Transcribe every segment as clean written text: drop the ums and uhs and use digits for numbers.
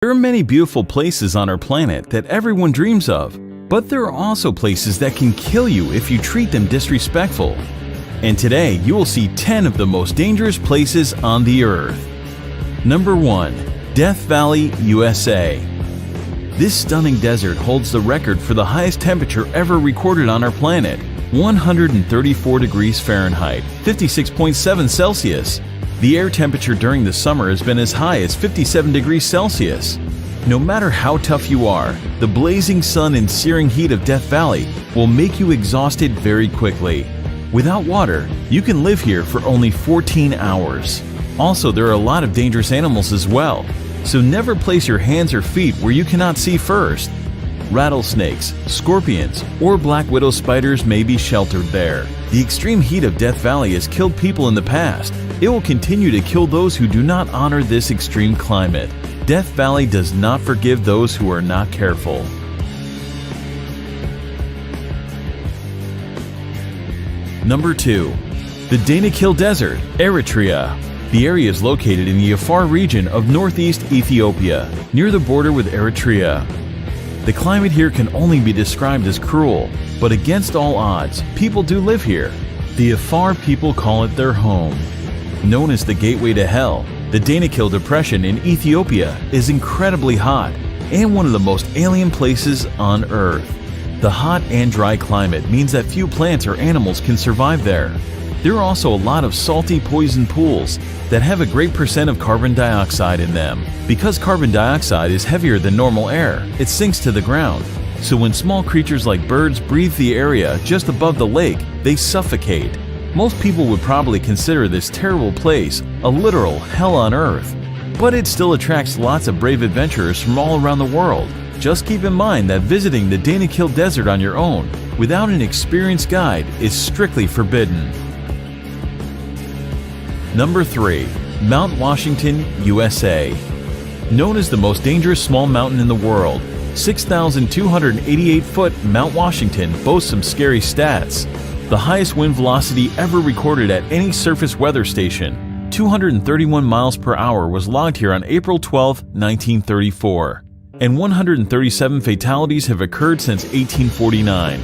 There are many beautiful places on our planet that everyone dreams of, but there are also places that can kill you if you treat them disrespectful. And today you will see 10 of the most dangerous places on the earth. Number 1. Death Valley, USA. This stunning desert holds the record for the highest temperature ever recorded on our planet, 134 degrees Fahrenheit, 56.7 Celsius. The air temperature during the summer has been as high as 57 degrees Celsius. No matter how tough you are, the blazing sun and searing heat of Death Valley will make you exhausted very quickly. Without water, you can live here for only 14 hours. Also, there are a lot of dangerous animals as well, so never place your hands or feet where you cannot see first. Rattlesnakes, scorpions, or black widow spiders may be sheltered there. The extreme heat of Death Valley has killed people in the past. It will continue to kill those who do not honor this extreme climate. Death Valley does not forgive those who are not careful. Number 2. The Danakil Desert, Eritrea. The area is located in the Afar region of northeast Ethiopia, near the border with Eritrea. The climate here can only be described as cruel, but against all odds, people do live here. The Afar people call it their home. Known as the Gateway to Hell, the Danakil Depression in Ethiopia is incredibly hot and one of the most alien places on Earth. The hot and dry climate means that few plants or animals can survive there. There are also a lot of salty poison pools that have a great percent of carbon dioxide in them. Because carbon dioxide is heavier than normal air, it sinks to the ground. So when small creatures like birds breathe the area just above the lake, they suffocate. Most people would probably consider this terrible place a literal hell on earth. But it still attracts lots of brave adventurers from all around the world. Just keep in mind that visiting the Danakil Desert on your own, without an experienced guide, is strictly forbidden. Number 3. Mount Washington, USA. Known as the most dangerous small mountain in the world, 6,288-foot Mount Washington boasts some scary stats. The highest wind velocity ever recorded at any surface weather station, 231 miles per hour, was logged here on April 12, 1934. And 137 fatalities have occurred since 1849.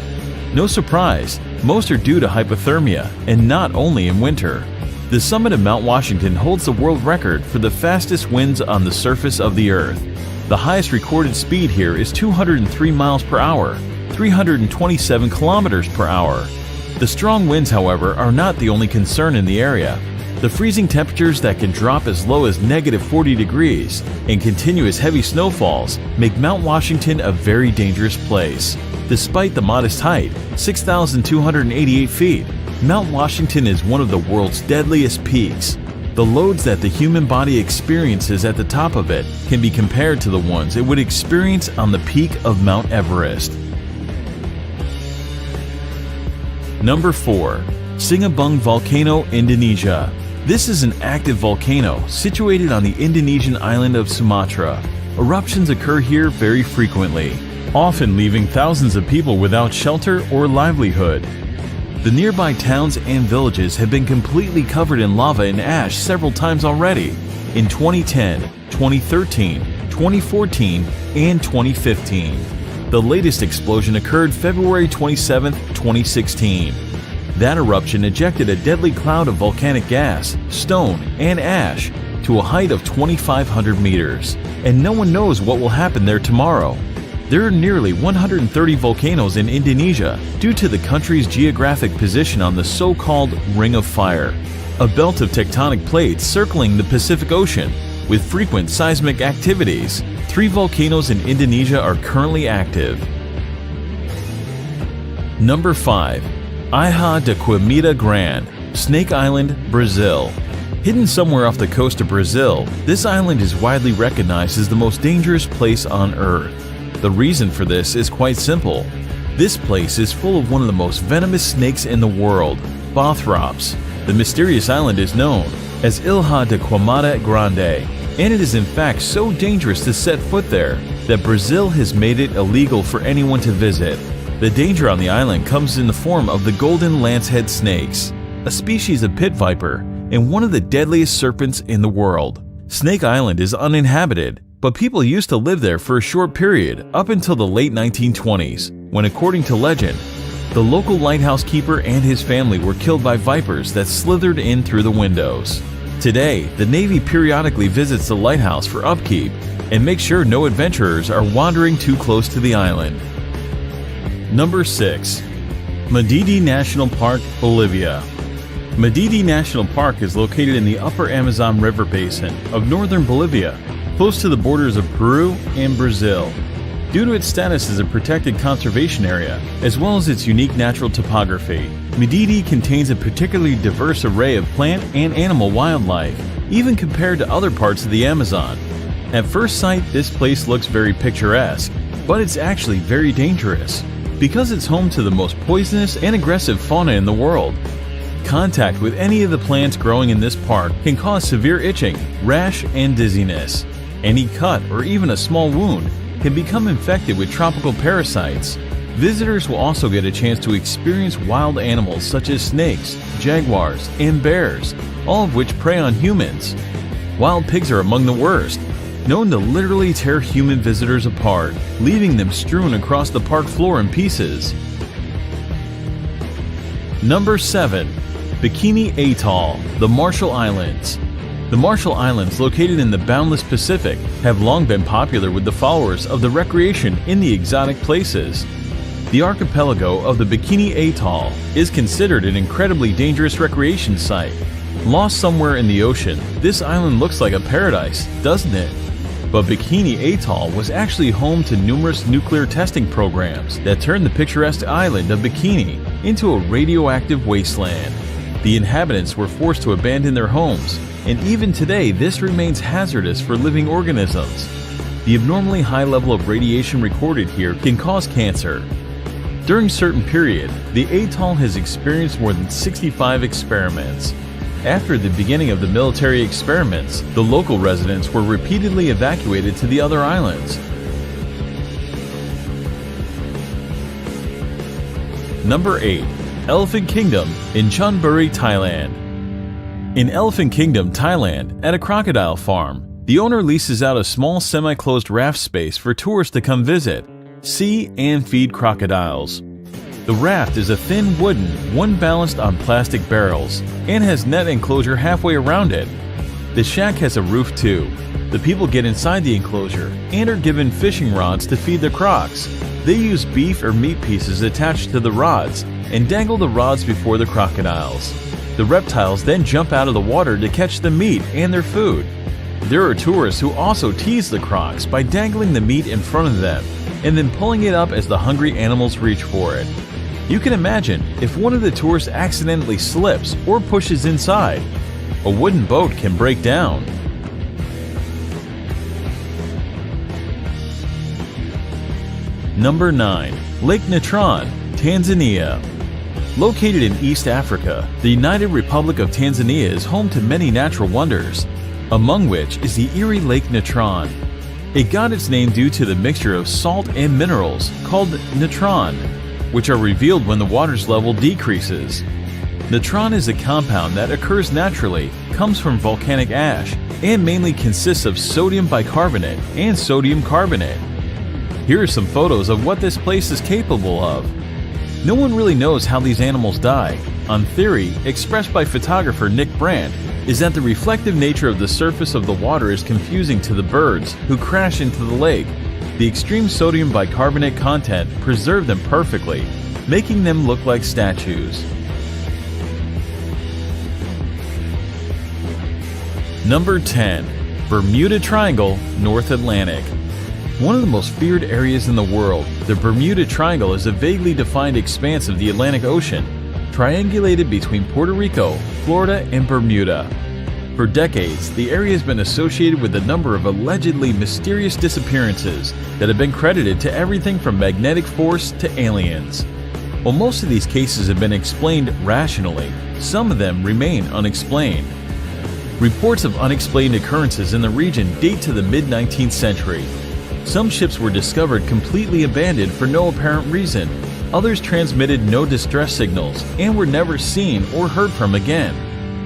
No surprise, most are due to hypothermia, and not only in winter. The summit of Mount Washington holds the world record for the fastest winds on the surface of the Earth. The highest recorded speed here is 203 miles per hour, 327 kilometers per hour. The strong winds, however, are not the only concern in the area. The freezing temperatures that can drop as low as -40 degrees and continuous heavy snowfalls make Mount Washington a very dangerous place. Despite the modest height, 6,288 feet, Mount Washington is one of the world's deadliest peaks. The loads that the human body experiences at the top of it can be compared to the ones it would experience on the peak of Mount Everest. Number 4. Sinabung Volcano, Indonesia. This is an active volcano situated on the Indonesian island of Sumatra. Eruptions occur here very frequently, often leaving thousands of people without shelter or livelihood. The nearby towns and villages have been completely covered in lava and ash several times already, in 2010, 2013, 2014, and 2015. The latest explosion occurred February 27, 2016. That eruption ejected a deadly cloud of volcanic gas, stone, and ash to a height of 2,500 meters, and no one knows what will happen there tomorrow. There are nearly 130 volcanoes in Indonesia due to the country's geographic position on the so-called Ring of Fire, a belt of tectonic plates circling the Pacific Ocean with frequent seismic activities. 3 volcanoes in Indonesia are currently active. Number 5. Ilha de Queimada Grande, Snake Island, Brazil. Hidden somewhere off the coast of Brazil, this island is widely recognized as the most dangerous place on Earth. The reason for this is quite simple. This place is full of one of the most venomous snakes in the world, Bothrops. The mysterious island is known as Ilha de Queimada Grande, and it is in fact so dangerous to set foot there that Brazil has made it illegal for anyone to visit. The danger on the island comes in the form of the golden lancehead snakes, a species of pit viper and one of the deadliest serpents in the world. Snake Island is uninhabited, But people used to live there for a short period up until the late 1920s, when, according to legend, the local lighthouse keeper and his family were killed by vipers that slithered in through the windows. Today, the Navy periodically visits the lighthouse for upkeep and makes sure no adventurers are wandering too close to the island. Number 6. Madidi National Park, Bolivia. Madidi National Park is located in the upper Amazon River basin of northern Bolivia, close to the borders of Peru and Brazil. Due to its status as a protected conservation area, as well as its unique natural topography, Madidi contains a particularly diverse array of plant and animal wildlife, even compared to other parts of the Amazon. At first sight, this place looks very picturesque, but it's actually very dangerous, because it's home to the most poisonous and aggressive fauna in the world. Contact with any of the plants growing in this park can cause severe itching, rash, and dizziness. Any cut or even a small wound can become infected with tropical parasites. Visitors will also get a chance to experience wild animals such as snakes, jaguars, and bears, all of which prey on humans. Wild pigs are among the worst, known to literally tear human visitors apart, leaving them strewn across the park floor in pieces. Number 7. Bikini Atoll, the Marshall Islands. The Marshall Islands, located in the boundless Pacific, have long been popular with the followers of the recreation in the exotic places. The archipelago of the Bikini Atoll is considered an incredibly dangerous recreation site. Lost somewhere in the ocean, this island looks like a paradise, doesn't it? But Bikini Atoll was actually home to numerous nuclear testing programs that turned the picturesque island of Bikini into a radioactive wasteland. The inhabitants were forced to abandon their homes, and even today this remains hazardous for living organisms. The abnormally high level of radiation recorded here can cause cancer. During a certain period, the atoll has experienced more than 65 experiments. After the beginning of the military experiments, the local residents were repeatedly evacuated to the other islands. Number 8. Elephant Kingdom in Chonburi, Thailand. In Elephant Kingdom, Thailand, at a crocodile farm, the owner leases out a small semi-closed raft space for tourists to come visit, see, and feed crocodiles. The raft is a thin wooden, one balanced on plastic barrels, and has net enclosure halfway around it. The shack has a roof too. The people get inside the enclosure and are given fishing rods to feed the crocs. They use beef or meat pieces attached to the rods and dangle the rods before the crocodiles. The reptiles then jump out of the water to catch the meat and their food. There are tourists who also tease the crocs by dangling the meat in front of them and then pulling it up as the hungry animals reach for it. You can imagine if one of the tourists accidentally slips or pushes inside, a wooden boat can break down. Number 9. Lake Natron, Tanzania. Located in East Africa, the United Republic of Tanzania is home to many natural wonders, among which is the Erie Lake Natron. It got its name due to the mixture of salt and minerals called natron, which are revealed when the water's level decreases. Natron is a compound that occurs naturally, comes from volcanic ash, and mainly consists of sodium bicarbonate and sodium carbonate. Here are some photos of what this place is capable of. No one really knows how these animals die. On theory, expressed by photographer Nick Brandt, is that the reflective nature of the surface of the water is confusing to the birds who crash into the lake. The extreme sodium bicarbonate content preserved them perfectly, making them look like statues. Number 10. Bermuda Triangle, North Atlantic. One of the most feared areas in the world, the Bermuda Triangle is a vaguely defined expanse of the Atlantic Ocean, triangulated between Puerto Rico, Florida, and Bermuda. For decades, the area has been associated with a number of allegedly mysterious disappearances that have been credited to everything from magnetic force to aliens. While most of these cases have been explained rationally, some of them remain unexplained. Reports of unexplained occurrences in the region date to the mid-19th century. Some ships were discovered completely abandoned for no apparent reason. Others transmitted no distress signals and were never seen or heard from again.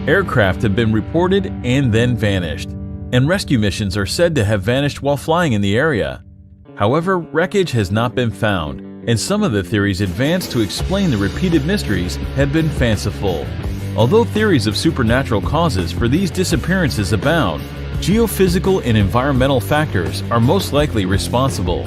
Aircraft have been reported and then vanished. and rescue missions are said to have vanished while flying in the area. However, wreckage has not been found, and some of the theories advanced to explain the repeated mysteries have been fanciful. Although theories of supernatural causes for these disappearances abound, geophysical and environmental factors are most likely responsible.